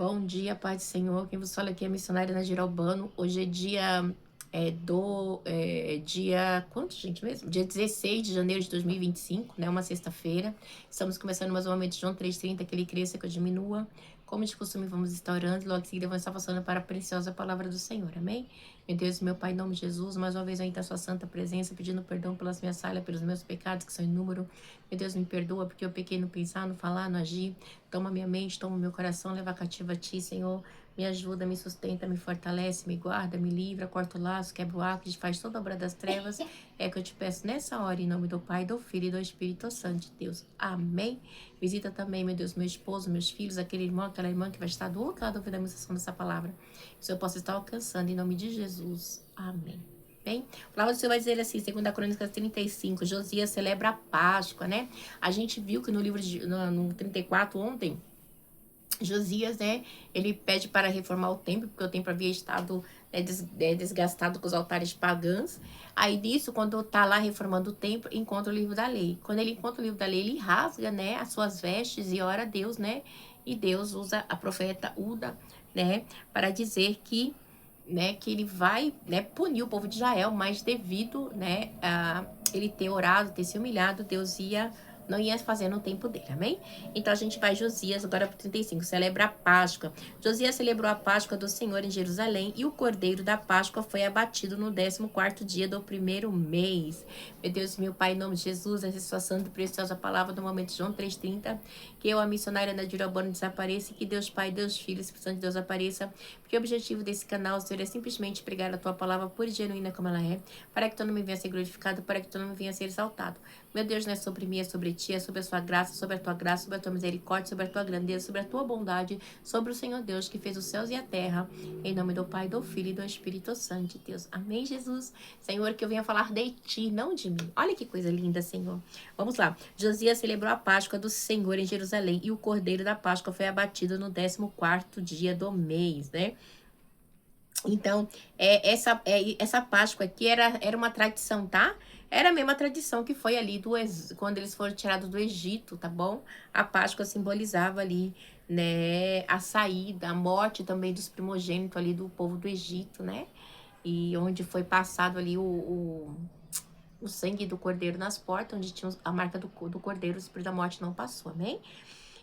Bom dia, Pai do Senhor. Quem vos fala aqui é a missionária Nagira Albano. Hoje é dia quanto, gente, mesmo? Dia 16 de janeiro de 2025, né? Uma sexta-feira. Estamos começando mais um momento de João 3,30, que ele cresça, que eu diminua. Como de costume, vamos estar orando e logo em seguida vamos estar passando para a preciosa palavra do Senhor. Amém? Meu Deus, meu Pai, em nome de Jesus, mais uma vez eu entro a sua santa presença, pedindo perdão pelas minhas falhas, pelos meus pecados, que são inúmeros. Meu Deus, me perdoa, porque eu pequei no pensar, no falar, no agir. Toma minha mente, toma meu coração, leva cativo a ti, Senhor. Me ajuda, me sustenta, me fortalece, me guarda, me livra, corta o laço, quebra o arco, faz toda a obra das trevas. É que eu te peço nessa hora, em nome do Pai, do Filho e do Espírito Santo de Deus. Amém. Visita também, meu Deus, meu esposo, meus filhos, aquele irmão, aquela irmã que vai estar do outro lado ouvindo a ministração dessa palavra. Que o Senhor possa estar alcançando, em nome de Jesus. Amém. Bem, a palavra do Senhor vai dizer assim, 2 Crônicas 35, Josias celebra a Páscoa, né? A gente viu que no livro no 34 ontem, Josias, né, ele pede para reformar o templo, porque o templo havia estado, né, desgastado com os altares pagãos. Aí disso, quando tá lá reformando o templo, encontra o livro da lei. Quando ele encontra o livro da lei, ele rasga, né, as suas vestes e ora a Deus, né, e Deus usa a profeta Uda, né, para dizer que, né, que ele vai, né, punir o povo de Israel, mas devido, né, a ele ter orado, ter se humilhado, Deus não ia fazer no tempo dele, amém? Então a gente vai Josias agora para 35, celebra a Páscoa. Josias celebrou a Páscoa do Senhor em Jerusalém e o cordeiro da Páscoa foi abatido no 14º dia do primeiro mês. Meu Deus, meu Pai, em nome de Jesus, essa sua santa e preciosa palavra do momento de João 3,30, que eu, a missionária Nadir Albano, desapareça e que Deus Pai, Deus Filho, Espírito Santo de Deus apareça, porque o objetivo desse canal, Senhor, é simplesmente pregar a tua palavra pura e genuína como ela é, para que tu não me venha a ser glorificado, para que tu não me venha a ser exaltado. Meu Deus, não é sobre mim, é sobre ti, é sobre a sua graça, sobre a tua graça, sobre a tua misericórdia, sobre a tua grandeza, sobre a tua bondade, sobre o Senhor Deus que fez os céus e a terra, em nome do Pai, do Filho e do Espírito Santo de Deus. Amém, Jesus? Senhor, que eu venha falar de ti, não de mim. Olha que coisa linda, Senhor. Vamos lá. Josias celebrou a Páscoa do Senhor em Jerusalém e o cordeiro da Páscoa foi abatido no 14º dia do mês, né? Então, essa Páscoa aqui era uma tradição, tá? Era a mesma tradição que foi ali quando eles foram tirados do Egito, tá bom? A Páscoa simbolizava ali, né, a saída, a morte também dos primogênitos ali do povo do Egito, né? E onde foi passado ali o sangue do cordeiro nas portas, onde tinha a marca do cordeiro, o espírito da morte não passou, amém?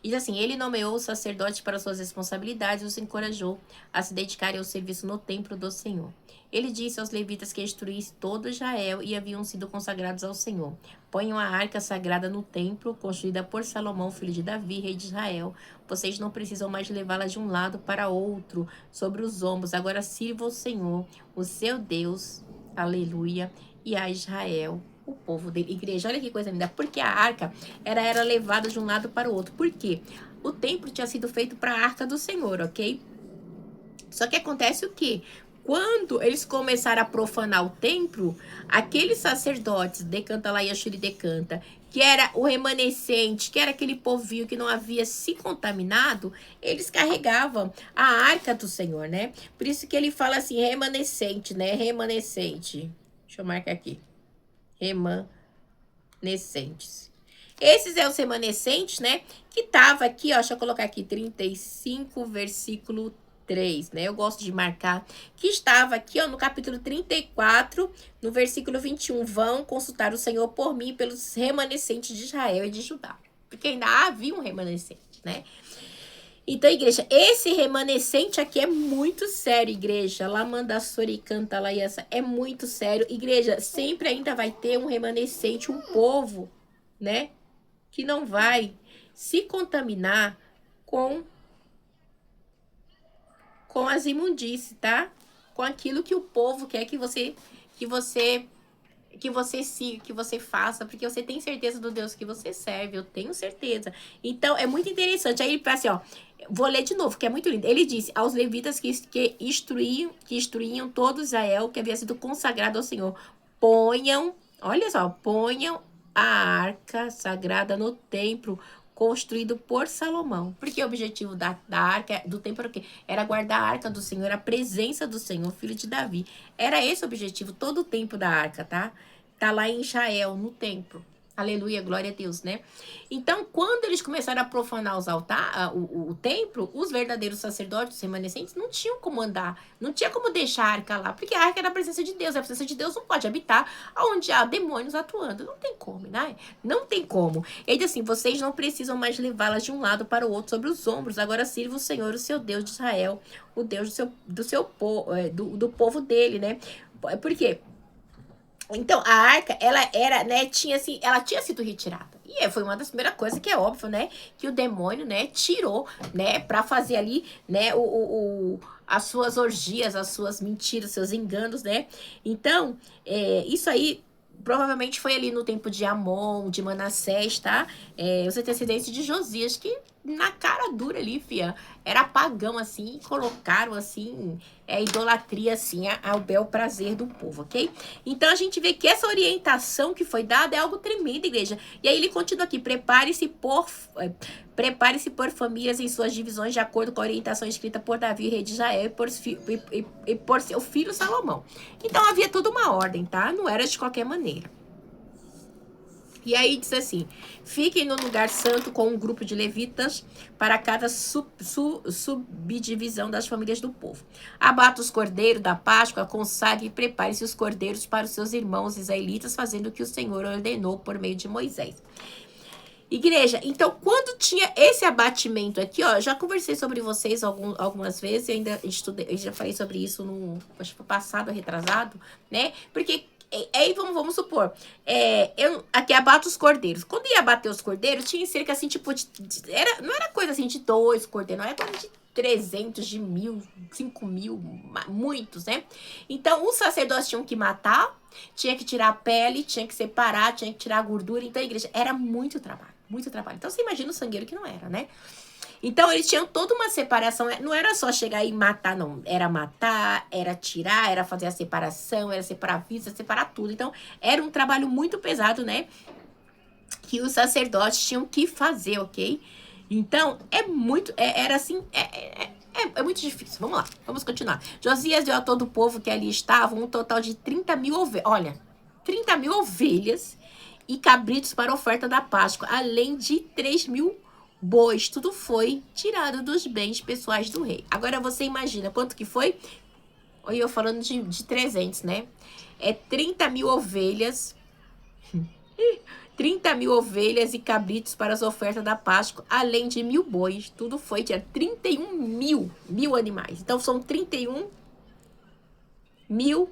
E assim, ele nomeou os sacerdotes para suas responsabilidades e os encorajou a se dedicarem ao serviço no templo do Senhor. Ele disse aos levitas que instruísse todo Israel e haviam sido consagrados ao Senhor. Ponham a arca sagrada no templo, construída por Salomão, filho de Davi, rei de Israel. Vocês não precisam mais levá-la de um lado para outro, sobre os ombros. Agora sirva o Senhor, o seu Deus, aleluia, e a Israel, o povo dele. Igreja, olha que coisa linda. Porque a arca era levada de um lado para o outro. Por quê? O templo tinha sido feito para a arca do Senhor, ok? Só que acontece o quê? Quando eles começaram a profanar o templo, aqueles sacerdotes, decanta lá e Ashuri decanta, que era o remanescente, que era aquele povinho que não havia se contaminado, eles carregavam a arca do Senhor, né? Por isso que ele fala assim, remanescente, né? Remanescente. Deixa eu marcar aqui. Remanescentes. Esses é os remanescentes, né? Que tava aqui, ó, deixa eu colocar aqui, 35, versículo 3, né? Eu gosto de marcar, que estava aqui, ó, no capítulo 34, no versículo 21. Vão consultar o Senhor por mim pelos remanescentes de Israel e de Judá. Porque ainda havia um remanescente, né? Então, igreja, esse remanescente aqui é muito sério, igreja. Lá manda Sori canta lá e essa é muito sério. Igreja, sempre ainda vai ter um remanescente, um povo, né? Que não vai se contaminar com as imundícies, tá? Com aquilo que o povo quer que você faça, porque você tem certeza do Deus que você serve, eu tenho certeza. Então, é muito interessante. Aí ele fala assim, ó, vou ler de novo, que é muito lindo. Ele disse aos levitas que instruíam todo Israel, que havia sido consagrado ao Senhor, olha só, ponham a arca sagrada no templo construído por Salomão. Porque o objetivo da arca, do templo era o quê? Era guardar a arca do Senhor, a presença do Senhor, filho de Davi. Era esse o objetivo, todo o tempo da arca, tá? Tá lá em Israel, no templo. Aleluia, glória a Deus, né? Então, quando eles começaram a profanar os o templo, os verdadeiros sacerdotes, os remanescentes, não tinham como andar, não tinha como deixar a arca lá, porque a arca era a presença de Deus, a presença de Deus não pode habitar onde há demônios atuando, não tem como, né? Não tem como. Ele diz assim, vocês não precisam mais levá-las de um lado para o outro sobre os ombros, agora sirva o Senhor, o seu Deus de Israel, o Deus do povo dele, né? Por quê? Então, a arca, ela era, né, ela tinha sido retirada. E foi uma das primeiras coisas que é óbvio, né, que o demônio, né, tirou, né, pra fazer ali, né, as suas orgias, as suas mentiras, seus enganos, né. Então, isso aí provavelmente foi ali no tempo de Amon, de Manassés, tá? Os antecedentes de Josias, que na cara dura ali, fia, era pagão, assim, e colocaram, assim, idolatria, assim, ao bel prazer do povo, ok? Então, a gente vê que essa orientação que foi dada é algo tremendo, igreja. E aí ele continua aqui, prepare-se por famílias em suas divisões, de acordo com a orientação escrita por Davi, rei de Israel, e por seu filho Salomão. Então, havia toda uma ordem, tá? Não era de qualquer maneira. E aí diz assim, fiquem no lugar santo com um grupo de levitas para cada subdivisão das famílias do povo. Abata os cordeiros da Páscoa, consagre e prepare-se os cordeiros para os seus irmãos israelitas, fazendo o que o Senhor ordenou por meio de Moisés. Igreja, então quando tinha esse abatimento aqui, ó, já conversei sobre vocês algumas vezes, ainda estudei, já falei sobre isso no, acho que passado, retrasado, né? Porque aí vamos supor, aqui abato os cordeiros. Quando ia abater os cordeiros, tinha cerca assim, tipo, não era coisa assim de 2 cordeiros, não era coisa de 300, de 1.000, 5.000, muitos, né? Então, os sacerdotes tinham que matar, tinha que tirar a pele, tinha que separar, tinha que tirar a gordura. Então, a igreja era muito trabalho, muito trabalho. Então, você imagina o sangueiro que não era, né? Então, eles tinham toda uma separação. Não era só chegar e matar, não. Era matar, era tirar, era fazer a separação, era separar a vista, separar tudo. Então, era um trabalho muito pesado, né? Que os sacerdotes tinham que fazer, ok? Então, era assim, é muito difícil. Vamos lá, vamos continuar. Josias deu a todo o povo que ali estava um total de 30 mil ovelhas. Olha, 30 mil ovelhas e cabritos para oferta da Páscoa, além de 3.000 bois. Tudo foi tirado dos bens pessoais do rei. Agora você imagina quanto que foi? Olha, eu falando de 300, né? 30 mil ovelhas. 30 mil ovelhas e cabritos para as ofertas da Páscoa, além de 1.000 bois. Tudo foi, tinha 31 mil animais. Então, são 31 mil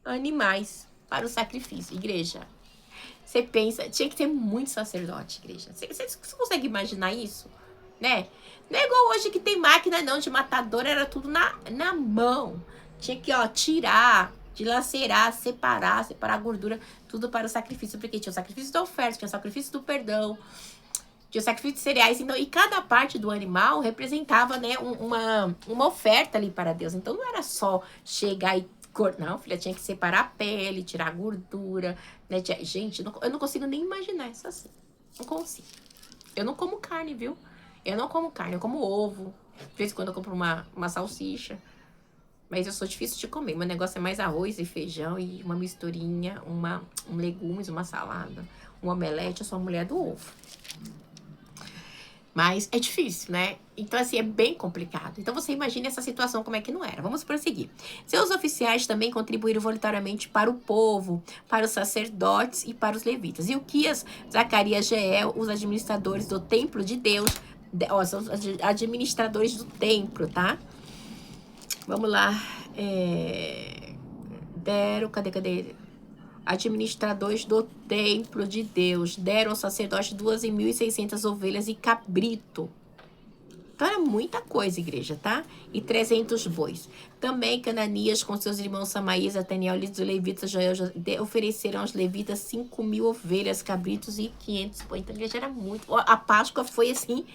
animais para o sacrifício. Igreja, você pensa, tinha que ter muito sacerdote, igreja. Você consegue imaginar isso? Né? Não é igual hoje que tem máquina não, de matador, era tudo na mão. Tinha que, ó, tirar, dilacerar, separar a gordura, tudo para o sacrifício, porque tinha o sacrifício da oferta, tinha o sacrifício do perdão, tinha o sacrifício de cereais, então, e cada parte do animal representava, né, uma oferta ali para Deus. Então, não era só chegar e não, filha, tinha que separar a pele, tirar a gordura, né? Gente, eu não consigo nem imaginar isso assim. Não consigo. Eu não como carne, viu? Eu não como carne, eu como ovo. De vez em quando eu compro uma salsicha. Mas eu sou difícil de comer. Meu negócio é mais arroz e feijão e uma misturinha, um legumes, uma salada, um omelete. Eu sou a mulher do ovo. Mas é difícil, né? Então, assim, é bem complicado. Então, você imagina essa situação, como é que não era. Vamos prosseguir. Seus oficiais também contribuíram voluntariamente para o povo, para os sacerdotes e para os levitas. Ilquias, Zacarias, Jeiel, os administradores do templo de Deus, são os administradores do templo, tá? Vamos lá. Cadê? Administradores do templo de Deus. Deram ao sacerdote 2.600 ovelhas e cabrito. Então era muita coisa, igreja, tá? E 300 bois. Também Cananias com seus irmãos Samaías, Ataniel, os levitas, Joel, ofereceram aos levitas 5.000 ovelhas, cabritos e 500 bois. Então a igreja era muito... A Páscoa foi assim...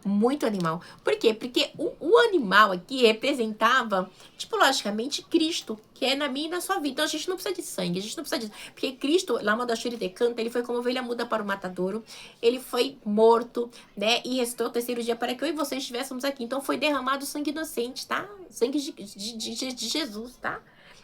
muito animal. Por quê? Porque o animal aqui representava, tipologicamente, Cristo, que é na minha e na sua vida. Então, a gente não precisa de sangue, a gente não precisa disso. Porque Cristo, lá no Shuri de Canta, ele foi como ovelha muda para o matadouro. Ele foi morto, né? E restou ao terceiro dia para que eu e vocês estivéssemos aqui. Então, foi derramado sangue inocente, tá? Sangue de Jesus, tá?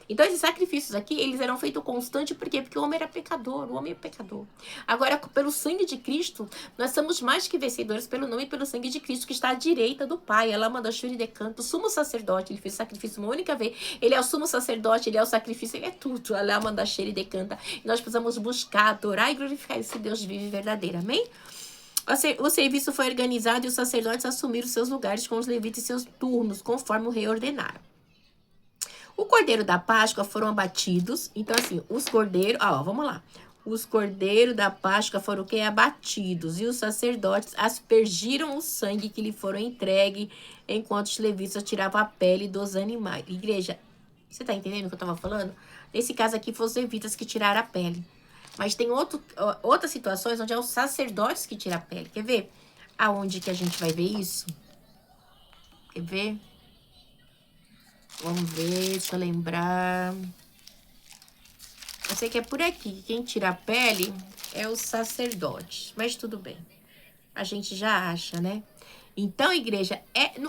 Então, esses sacrifícios aqui, eles eram feitos constante, por quê? Porque o homem era pecador, o homem é pecador. Agora, pelo sangue de Cristo, nós somos mais que vencedores pelo nome e pelo sangue de Cristo, que está à direita do Pai. Ela manda churi de canto, o sumo sacerdote, ele fez sacrifício uma única vez, ele é o sumo sacerdote, ele é o sacrifício, ele é tudo. Ela manda churi de canta. E nós precisamos buscar, adorar e glorificar esse Deus vivo e verdadeiro, amém? O serviço foi organizado e os sacerdotes assumiram seus lugares com os levitas e seus turnos, conforme o rei ordenara. O cordeiro da Páscoa foram abatidos. Então, assim, os cordeiros... Ó, vamos lá. Os cordeiros da Páscoa foram o quê? Abatidos. E os sacerdotes aspergiram o sangue que lhe foram entregue, enquanto os levitas tiravam a pele dos animais. Igreja, você tá entendendo o que eu tava falando? Nesse caso aqui, foram os levitas que tiraram a pele. Mas tem outras situações onde é os sacerdotes que tiram a pele. Quer ver? Aonde que a gente vai ver isso? Quer ver? Vamos ver, deixa eu lembrar. Eu sei que é por aqui. Quem tira a pele é o sacerdote. Mas tudo bem. A gente já acha, né? Então, igreja,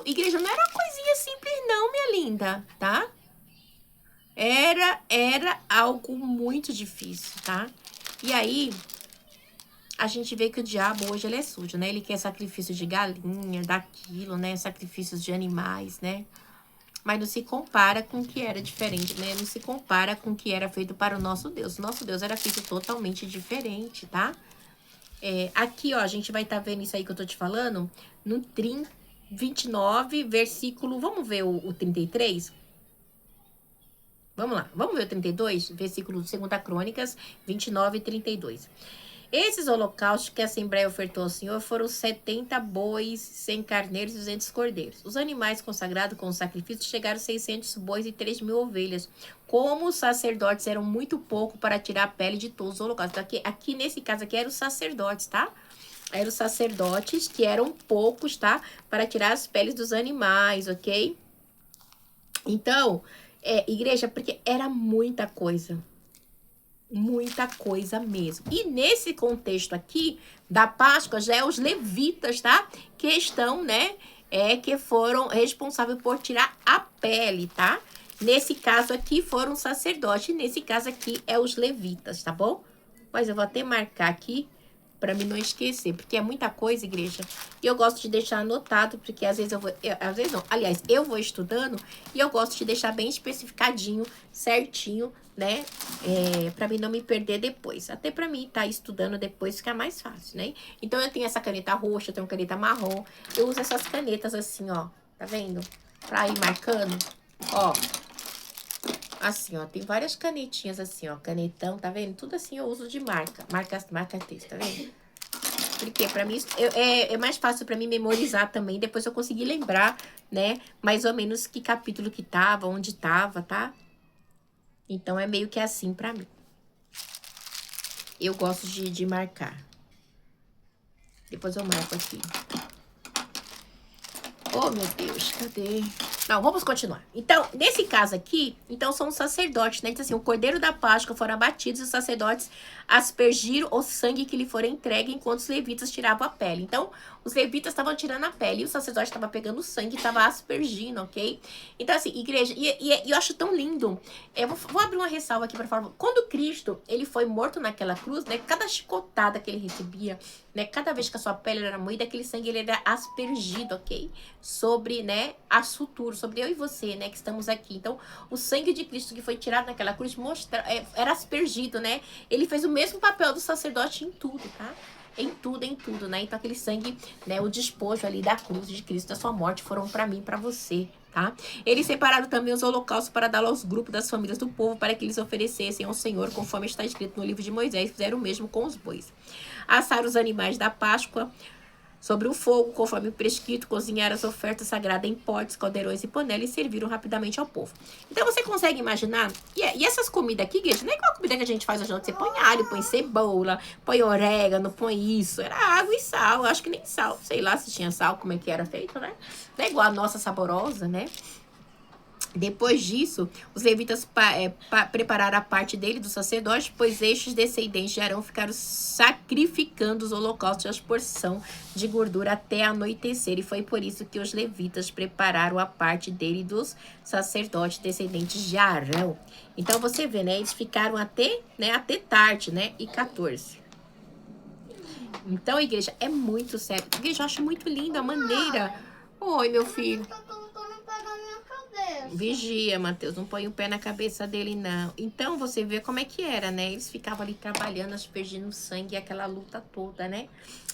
igreja não era uma coisinha simples não, minha linda, tá? Era algo muito difícil, tá? E aí, a gente vê que o diabo hoje ele é sujo, né? Ele quer sacrifício de galinha, daquilo, né? Sacrifícios de animais, né? Mas não se compara com o que era diferente, né? Não se compara com o que era feito para o nosso Deus. O nosso Deus era feito totalmente diferente, tá? Aqui, ó, a gente vai estar vendo isso aí que eu tô te falando no 29, versículo... Vamos ver o 33? Vamos lá, vamos ver o 32, versículo de 2 Crônicas, 29 e 32. Esses holocaustos que a Assembleia ofertou ao Senhor foram 70 bois, 100 carneiros e 200 cordeiros. Os animais consagrados com o sacrifício chegaram a 600 bois e 3.000 ovelhas. Como os sacerdotes eram muito pouco para tirar a pele de todos os holocaustos. Então, aqui nesse caso aqui eram os sacerdotes, tá? Eram os sacerdotes que eram poucos, tá? Para tirar as peles dos animais, ok? Então, igreja, porque era muita coisa. Muita coisa mesmo. E nesse contexto aqui da Páscoa, já é os levitas, tá? Que estão, né? Que foram responsáveis por tirar a pele, tá? Nesse caso aqui foram os sacerdotes. Nesse caso aqui é os levitas, tá bom? Mas eu vou até marcar aqui para mim não esquecer, porque é muita coisa, igreja. E eu gosto de deixar anotado, porque às vezes às vezes não. Aliás, eu vou estudando e eu gosto de deixar bem especificadinho, certinho, né? Para mim não me perder depois. Até para mim tá estudando depois fica mais fácil, né? Então eu tenho essa caneta roxa, eu tenho caneta marrom. Eu uso essas canetas assim, ó. Tá vendo? Pra ir marcando, ó. Assim, ó, tem várias canetinhas assim, ó, canetão, tá vendo? Tudo assim eu uso de marca texto, tá vendo? Porque pra mim é mais fácil pra mim memorizar também, depois eu conseguir lembrar, né, mais ou menos que capítulo que tava, onde tava, tá? Então é meio que assim pra mim. Eu gosto de marcar. Depois eu marco aqui. Oh, meu Deus, cadê? Não, vamos continuar. Então, nesse caso aqui, então são os sacerdotes, né? Diz assim, o cordeiro da Páscoa foram abatidos e os sacerdotes aspergiram o sangue que lhe fora entregue enquanto os levitas tiravam a pele. Então, os levitas estavam tirando a pele e o sacerdote estava pegando o sangue e estava aspergindo, ok? Então, assim, igreja, e eu acho tão lindo. Eu vou abrir uma ressalva aqui para falar. Quando Cristo, ele foi morto naquela cruz, né? Cada chicotada que ele recebia, né? Cada vez que a sua pele era moída, aquele sangue ele era aspergido, ok? Sobre, né, as futuras, sobre eu e você, né, que estamos aqui. Então, o sangue de Cristo que foi tirado naquela cruz era aspergido, né? Ele fez o mesmo papel do sacerdote em tudo, tá? Em tudo, né? Então, aquele sangue, né, o despojo ali da cruz de Cristo, da sua morte, foram para mim, para você, tá? Eles separaram também os holocaustos para dar aos grupos das famílias do povo, para que eles oferecessem ao Senhor, conforme está escrito no livro de Moisés, fizeram o mesmo com os bois. Assaram os animais da Páscoa sobre o fogo, conforme prescrito, cozinharam as ofertas sagradas em potes, caldeirões e panelas e serviram rapidamente ao povo. Então, você consegue imaginar? E essas comidas aqui, gente, não é igual a comida que a gente faz hoje, não. Você põe alho, põe cebola, põe orégano, põe isso. Era água e sal. Eu acho que nem sal. Sei lá se tinha sal, como é que era feito, né? Não é igual a nossa saborosa, né? Depois disso, os levitas prepararam a parte dele, do sacerdote, pois estes descendentes de Arão ficaram sacrificando os holocaustos e as porção de gordura até anoitecer. E foi por isso que os levitas prepararam a parte dele dos sacerdotes descendentes de Arão. Então você vê, né? Eles ficaram até tarde, né? E 14. Então, igreja, é muito sério. Igreja, eu acho muito linda a maneira. Oi, meu filho. Vigia, Mateus, não põe o pé na cabeça dele, não. Então, você vê como é que era, né? Eles ficavam ali trabalhando, aspergindo sangue, aquela luta toda, né?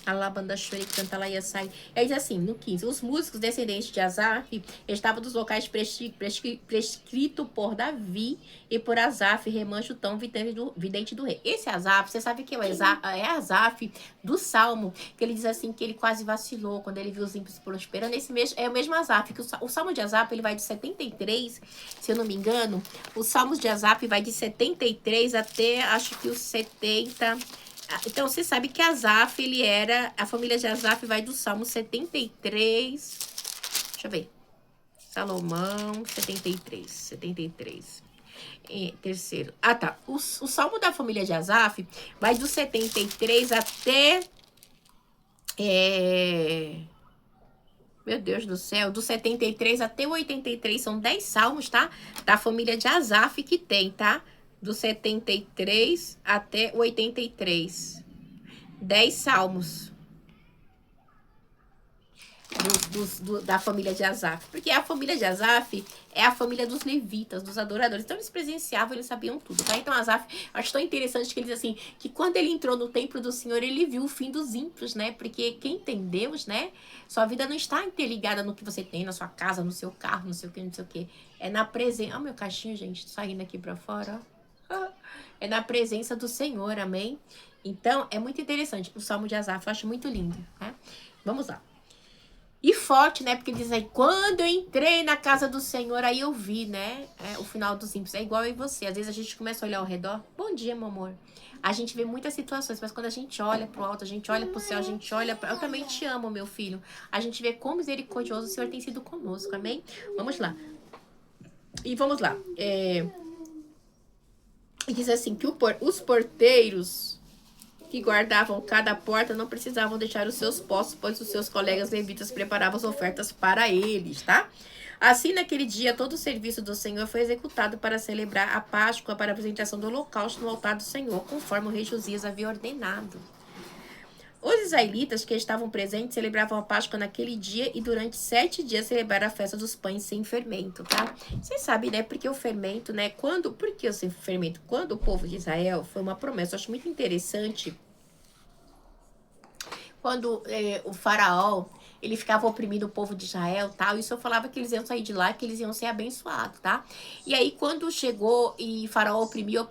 A labanda chore canta, ela ia sair. Aí diz assim, no 15, os músicos descendentes de Asaf estavam dos locais prescritos por Davi e por Asaf, remancho tão vidente do rei. Esse Asaf, você sabe que é Asaf do Salmo, que ele diz assim, que ele quase vacilou quando ele viu os ímpios prosperando. Esse mesmo, é o mesmo Asaf, que o Salmo de Asaf, ele vai de 73, se eu não me engano, os Salmos de Asaf vai de 73 até, acho que os 70... Então, você sabe que Asaf, a família de Asaf vai do Salmo 73, deixa eu ver, Salomão, 73. Terceiro, tá, o Salmo da família de Asaf vai do 73 até, meu Deus do céu, do 73 até o 83, são 10 salmos, tá? Da família de Asaf que tem, tá? Do 73 até o 83. 10 salmos da família de Asaf. Porque a família de Asaf é a família dos levitas, dos adoradores. Então eles presenciavam, eles sabiam tudo, tá? Então Asaf, acho tão interessante que ele diz assim, que quando ele entrou no templo do Senhor, ele viu o fim dos ímpios, né? Porque quem tem Deus, né? Sua vida não está interligada no que você tem, na sua casa, no seu carro, não sei o que, não sei o que. É na presença... Ó, meu cachinho, gente, saindo aqui pra fora, ó. É na presença do Senhor, amém? Então, é muito interessante. O Salmo de Asaf, eu acho muito lindo, né? Vamos lá. E forte, né? Porque ele diz aí, quando eu entrei na casa do Senhor, aí eu vi, né? O final dos ímpios. É igual eu e você. Às vezes a gente começa a olhar ao redor. Bom dia, meu amor. A gente vê muitas situações, mas quando a gente olha pro alto, a gente olha pro céu, a gente olha pra... Eu também te amo, meu filho. A gente vê quão misericordioso o Senhor tem sido conosco, amém? Vamos lá. E vamos lá. E diz assim, que os porteiros que guardavam cada porta não precisavam deixar os seus postos, pois os seus colegas levitas preparavam as ofertas para eles, tá? Assim, naquele dia, todo o serviço do Senhor foi executado para celebrar a Páscoa, para a apresentação do holocausto no altar do Senhor, conforme o rei Josias havia ordenado. Os israelitas que estavam presentes celebravam a Páscoa naquele dia e durante 7 dias celebraram a festa dos pães sem fermento, tá? Vocês sabem, né? Porque o fermento, né? Por que o sem fermento? Quando o povo de Israel, foi uma promessa, eu acho muito interessante. Quando o faraó, ele ficava oprimindo o povo de Israel, tal, isso eu falava que eles iam sair de lá, que eles iam ser abençoados, tá? E aí, quando chegou e faraó oprimia,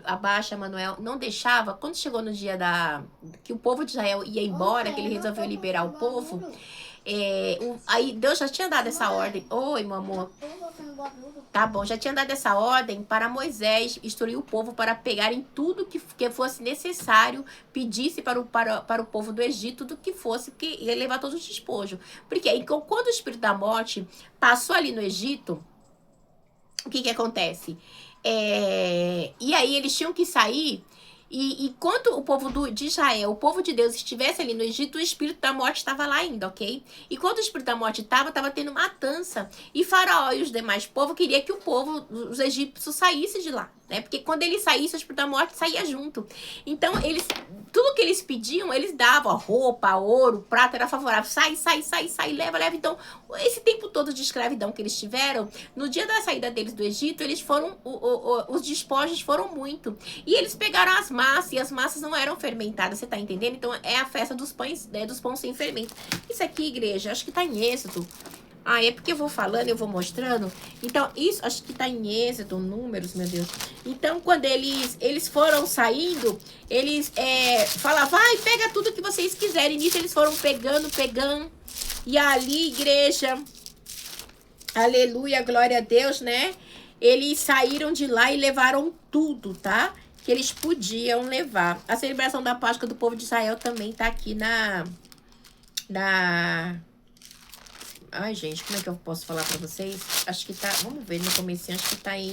abaixa, Manuel, não deixava, quando chegou no dia que o povo de Israel ia embora, que ele resolveu liberar o povo, aí Deus já tinha dado essa ordem. Oi, meu amor. Tá bom, já tinha dado essa ordem para Moisés instruir o povo para pegarem tudo que fosse necessário, pedisse para o povo do Egito, tudo que fosse, que ia levar todos os despojos. Porque aí, quando o espírito da morte passou ali no Egito, o que acontece? E aí eles tinham que sair. E quando o povo de Israel, o povo de Deus estivesse ali no Egito, o espírito da morte estava lá ainda, ok? E quando o espírito da morte estava tendo matança. E Faraó e os demais povos queriam que os egípcios saíssem de lá, né? Porque quando eles saíssem, o espírito da morte saía junto. Então, tudo que eles pediam, eles davam. Roupa, ouro, prata, era favorável. Sai, leva. Então, esse tempo todo de escravidão que eles tiveram, no dia da saída deles do Egito, eles foram, os despojos foram muito. E eles pegaram as massas, e as massas não eram fermentadas, você tá entendendo? Então, é a festa dos pães, né, dos pães sem fermento. Isso aqui, igreja, acho que tá em Êxodo. É porque eu vou falando, eu vou mostrando. Então, isso, acho que tá em Êxodo, Números, meu Deus. Então, quando eles foram saindo, eles falavam, vai, pega tudo que vocês quiserem. E nisso, eles foram pegando. E ali, igreja, aleluia, glória a Deus, né? Eles saíram de lá e levaram tudo, tá? Que eles podiam levar. A celebração da Páscoa do povo de Israel também tá aqui Ai, gente, como é que eu posso falar pra vocês? Acho que tá... Vamos ver no comecinho, acho que tá em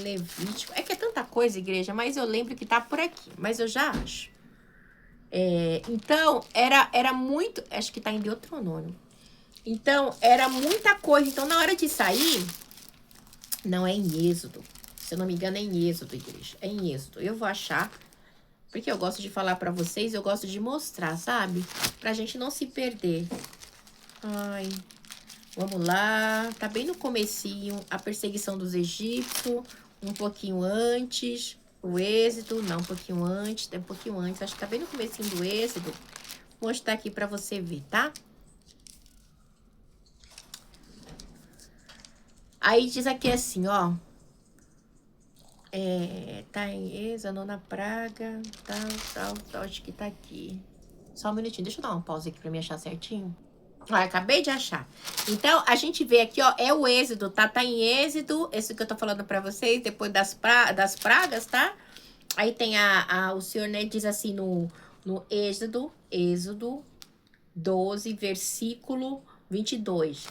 Levítico. É que é tanta coisa, igreja, mas eu lembro que tá por aqui. Mas eu já acho. Então, era muito... Acho que tá em Deuteronômio. Então, era muita coisa. Então, na hora de sair... Não, é em Êxodo. Se eu não me engano, é em Êxodo, igreja. É em Êxodo. Eu vou achar... Porque eu gosto de falar pra vocês, eu gosto de mostrar, sabe? Pra gente não se perder. Ai, vamos lá. Tá bem no comecinho, a perseguição dos egípcios, um pouquinho antes, o êxodo, não, um pouquinho antes, um pouquinho antes. Acho que tá bem no comecinho do êxodo. Vou mostrar aqui pra você ver, tá? Aí diz aqui assim, ó. Tá em êxodo, nona praga, tal, acho que tá aqui. Só um minutinho, deixa eu dar uma pausa aqui pra me achar certinho. Olha, acabei de achar. Então, a gente vê aqui, ó, é o êxodo, tá? Tá em êxodo, esse que eu tô falando pra vocês, depois das pragas, tá? Aí tem o Senhor, né, diz assim no Êxodo 12, versículo 22.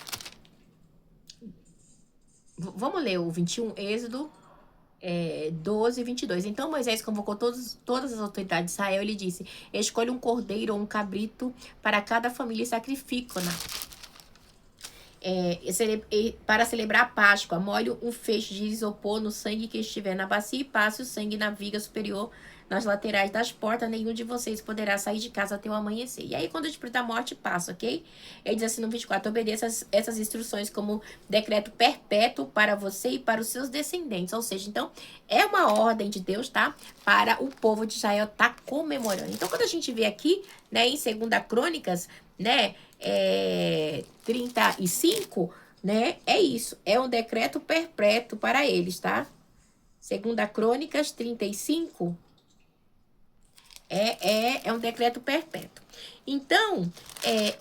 Vamos ler o 21, Êxodo 12, 22. Então Moisés convocou todas as autoridades de Israel. Ele disse: escolha um cordeiro ou um cabrito para cada família e sacrifica-na. Para celebrar a Páscoa, molhe um feixe de isopor no sangue que estiver na bacia e passe o sangue na viga superior nas laterais das portas. Nenhum de vocês poderá sair de casa até o amanhecer. E aí, quando o Espírito da Morte passa, ok? Ele diz assim no 24: obedeça essas instruções como decreto perpétuo para você e para os seus descendentes. Ou seja, então, é uma ordem de Deus, tá? Para o povo de Israel tá comemorando. Então, quando a gente vê aqui, né, em 2 Crônicas, né, 35, né, é isso. É um decreto perpétuo para eles, tá? 2 Crônicas 35 é um decreto perpétuo. Então,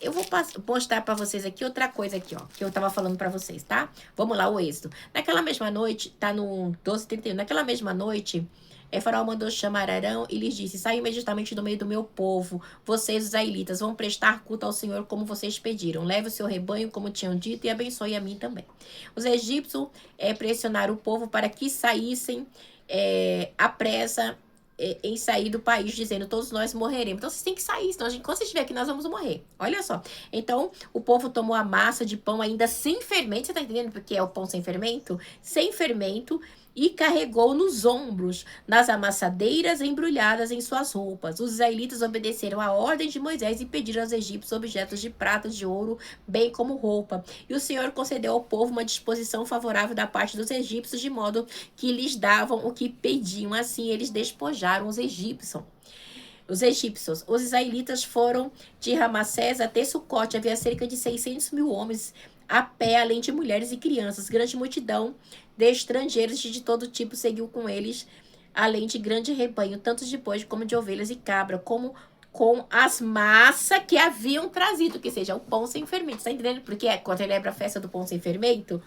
eu vou mostrar para vocês aqui outra coisa aqui, ó, que eu tava falando para vocês, tá? Vamos lá, o êxodo. Naquela mesma noite, tá no 12:31, naquela mesma noite, Faraó mandou chamar Arão e lhes disse: saiam imediatamente do meio do meu povo, vocês, os israelitas, vão prestar culto ao Senhor como vocês pediram. Leve o seu rebanho, como tinham dito, e abençoe a mim também. Os egípcios pressionaram o povo para que saíssem à pressa em sair do país, dizendo: todos nós morreremos. Então vocês têm que sair, senão quando vocês estiver aqui, nós vamos morrer. Olha só. Então o povo tomou a massa de pão ainda sem fermento. Você tá entendendo porque é o pão sem fermento? Sem fermento. E carregou nos ombros, nas amassadeiras embrulhadas em suas roupas. Os israelitas obedeceram à ordem de Moisés e pediram aos egípcios objetos de prata, de ouro, bem como roupa. E o Senhor concedeu ao povo uma disposição favorável da parte dos egípcios, de modo que lhes davam o que pediam. Assim, eles despojaram os egípcios. Os israelitas foram de Ramassés até Sucote. Havia cerca de 600 mil homens a pé, além de mulheres e crianças. Grande multidão de estrangeiros de todo tipo seguiu com eles, além de grande rebanho, tanto de bois como de ovelhas e cabra, como com as massas que haviam trazido, que seja o pão sem fermento. Tá entendendo? Porque quando ele lembra a festa do pão sem fermento,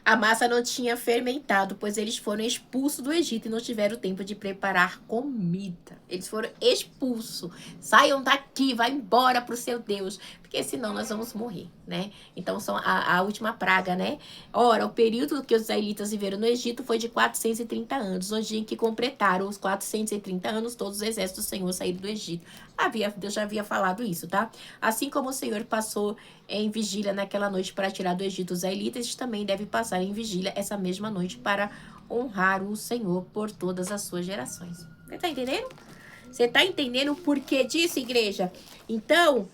a massa não tinha fermentado, pois eles foram expulsos do Egito e não tiveram tempo de preparar comida. Eles foram expulsos. Saiam daqui, vai embora pro seu Deus, porque senão nós vamos morrer, né? Então, são a última praga, né? Ora, o período que os israelitas viveram no Egito foi de 430 anos, no dia em que completaram os 430 anos, todos os exércitos do Senhor saíram do Egito. Deus já havia falado isso, tá? Assim como o Senhor passou em vigília naquela noite para tirar do Egito os israelitas, eles também devem passar em vigília essa mesma noite para honrar o Senhor por todas as suas gerações. Você tá entendendo? Você tá entendendo o porquê disso, igreja? Então,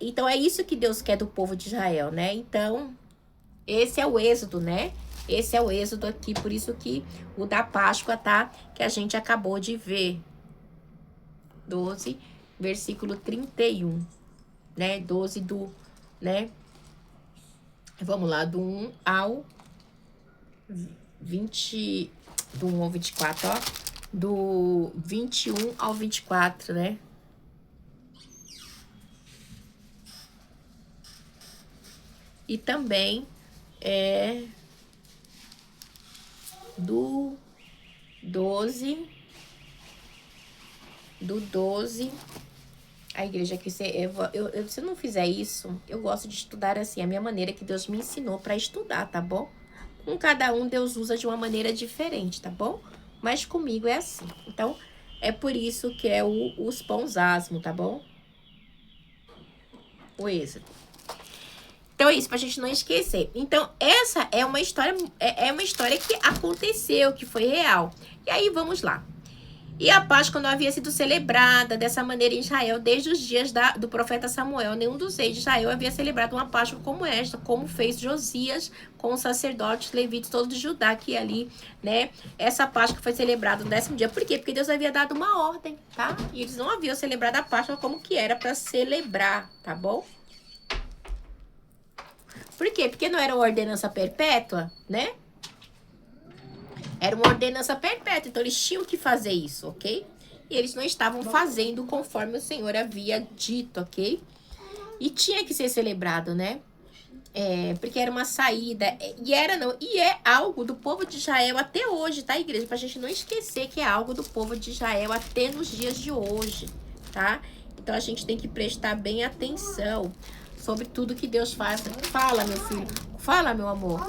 então é isso que Deus quer do povo de Israel, né? Então, esse é o êxodo, né? Esse é o êxodo aqui, por isso que o da Páscoa, tá? Que a gente acabou de ver. 12, versículo 31, né? 12 né? Vamos lá, do 1 ao 20, do 1 ao 24, ó. Do 21 ao 24, né? E também do 12 A igreja que você... se eu não fizer isso, eu gosto de estudar assim, a minha maneira que Deus me ensinou para estudar, tá bom? Com cada um, Deus usa de uma maneira diferente, tá bom? Mas comigo é assim. Então, é por isso que é os pãozasmo, tá bom? O Êxodo. Então é isso, pra gente não esquecer. Então, essa é uma história, é uma história que aconteceu, que foi real. E aí, vamos lá. E a Páscoa não havia sido celebrada dessa maneira em Israel desde os dias do profeta Samuel. Nenhum dos reis de Israel havia celebrado uma Páscoa como esta, como fez Josias com os sacerdotes, levitas, todos de Judá, que ali, né? Essa Páscoa foi celebrada no 10º dia. Por quê? Porque Deus havia dado uma ordem, tá? E eles não haviam celebrado a Páscoa como que era para celebrar, tá bom? Por quê? Porque não era uma ordenança perpétua, né? Era uma ordenança perpétua, então eles tinham que fazer isso, ok? E eles não estavam fazendo conforme o Senhor havia dito, ok? E tinha que ser celebrado, né? Porque era uma saída, e é algo do povo de Israel até hoje, tá, igreja? Pra gente não esquecer que é algo do povo de Israel até nos dias de hoje, tá? Então a gente tem que prestar bem atenção sobre tudo que Deus faz. Fala, meu filho. Fala, meu amor.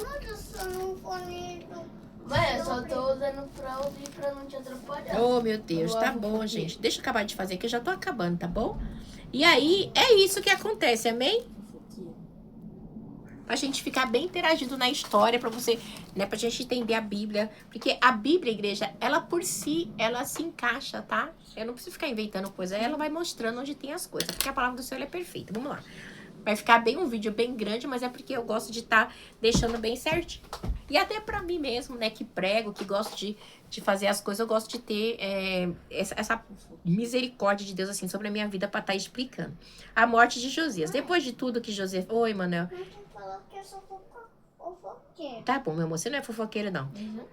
Mãe, eu só tô usando pra ouvir pra não te atrapalhar. Oh, meu Deus, tá bom, gente. Deixa eu acabar de fazer, que eu já tô acabando, tá bom? E aí, é isso que acontece, amém? Pra gente ficar bem interagido na história, pra você, né, pra gente entender a Bíblia. Porque a Bíblia, igreja, ela por si, ela se encaixa, tá? Eu não preciso ficar inventando coisa, ela vai mostrando onde tem as coisas. Porque a palavra do Senhor é perfeita. Vamos lá. Vai ficar bem um vídeo bem grande, mas é porque eu gosto de estar deixando bem certinho. E até pra mim mesmo, né, que prego, que gosto de fazer as coisas, eu gosto de ter essa misericórdia de Deus, assim, sobre a minha vida pra estar explicando. A morte de Josias. Depois de tudo que Josias... Oi, Manel. Falou que eu sou fofoqueira. Tá bom, meu amor, você não é fofoqueira, não.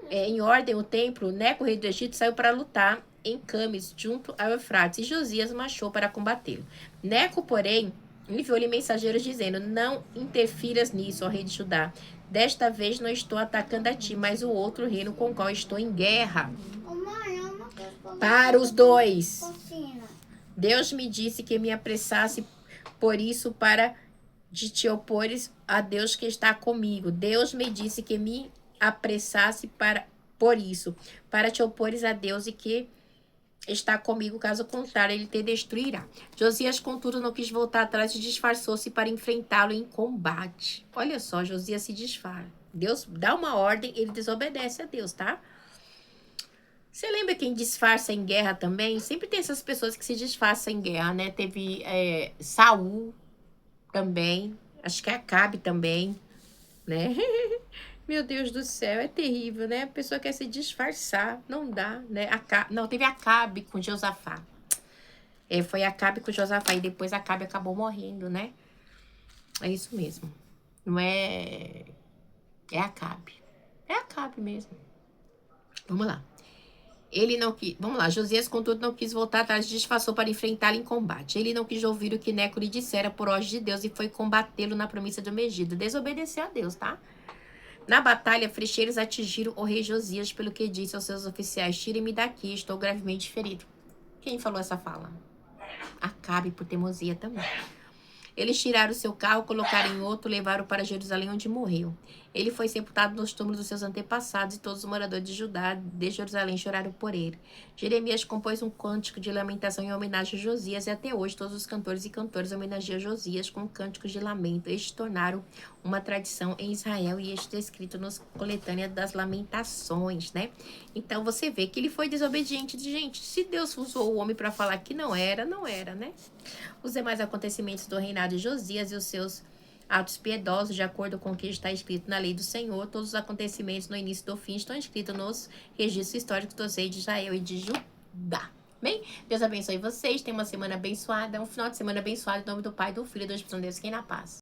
Em ordem, o templo, Neco, rei do Egito, saiu para lutar em Camis, junto ao Eufrates, e Josias marchou para combatê-lo. Neco, porém, enviou-lhe mensageiros dizendo: não interfiras nisso, ó rei de Judá. Desta vez não estou atacando a ti, mas o outro reino com o qual estou em guerra. Para os dois. Deus me disse que me apressasse por isso para de te opores a Deus que está comigo. Deus me disse que me apressasse por isso, para te opores a Deus e que está comigo, caso contrário, ele te destruirá. Josias, contudo, não quis voltar atrás e disfarçou-se para enfrentá-lo em combate. Olha só, Josias se disfarça. Deus dá uma ordem, ele desobedece a Deus, tá? Você lembra quem disfarça em guerra também? Sempre tem essas pessoas que se disfarçam em guerra, né? Teve Saul também, acho que Acabe também, né? Meu Deus do céu, é terrível, né? A pessoa quer se disfarçar, não dá, né? Não, teve Acabe com Josafá. Foi Acabe com Josafá e depois Acabe acabou morrendo, né? É isso mesmo. Não é... É Acabe. É Acabe mesmo. Vamos lá. Ele não quis... Vamos lá. Josias, contudo, não quis voltar atrás, disfarçou para enfrentá-lo em combate. Ele não quis ouvir o que Neco lhe dissera por ordem de Deus e foi combatê-lo na promessa de Megido. Desobedeceu a Deus, tá? Na batalha, flecheiros atingiram o rei Josias, pelo que disse aos seus oficiais: tirem-me daqui, estou gravemente ferido. Quem falou essa fala? Acabe, por teimosia também. Eles tiraram seu carro, colocaram em outro, levaram para Jerusalém, onde morreu. Ele foi sepultado nos túmulos dos seus antepassados, e todos os moradores de Judá, de Jerusalém, choraram por ele. Jeremias compôs um cântico de lamentação em homenagem a Josias, e até hoje todos os cantores e cantoras homenageiam Josias com cânticos de lamento. Estes tornaram uma tradição em Israel, e este é escrito nos coletâneas das lamentações, né? Então você vê que ele foi desobediente. Gente, se Deus usou o homem para falar que não era, não era, né? Os demais acontecimentos do reinado de Josias e os seus atos piedosos, de acordo com o que está escrito na lei do Senhor, todos os acontecimentos no início e do fim estão escritos nos registros históricos dos reis de Israel e de Judá. Bem, Deus abençoe vocês, tenham uma semana abençoada, um final de semana abençoado, em nome do Pai, do Filho e do Espírito Santo, Deus, quem na paz.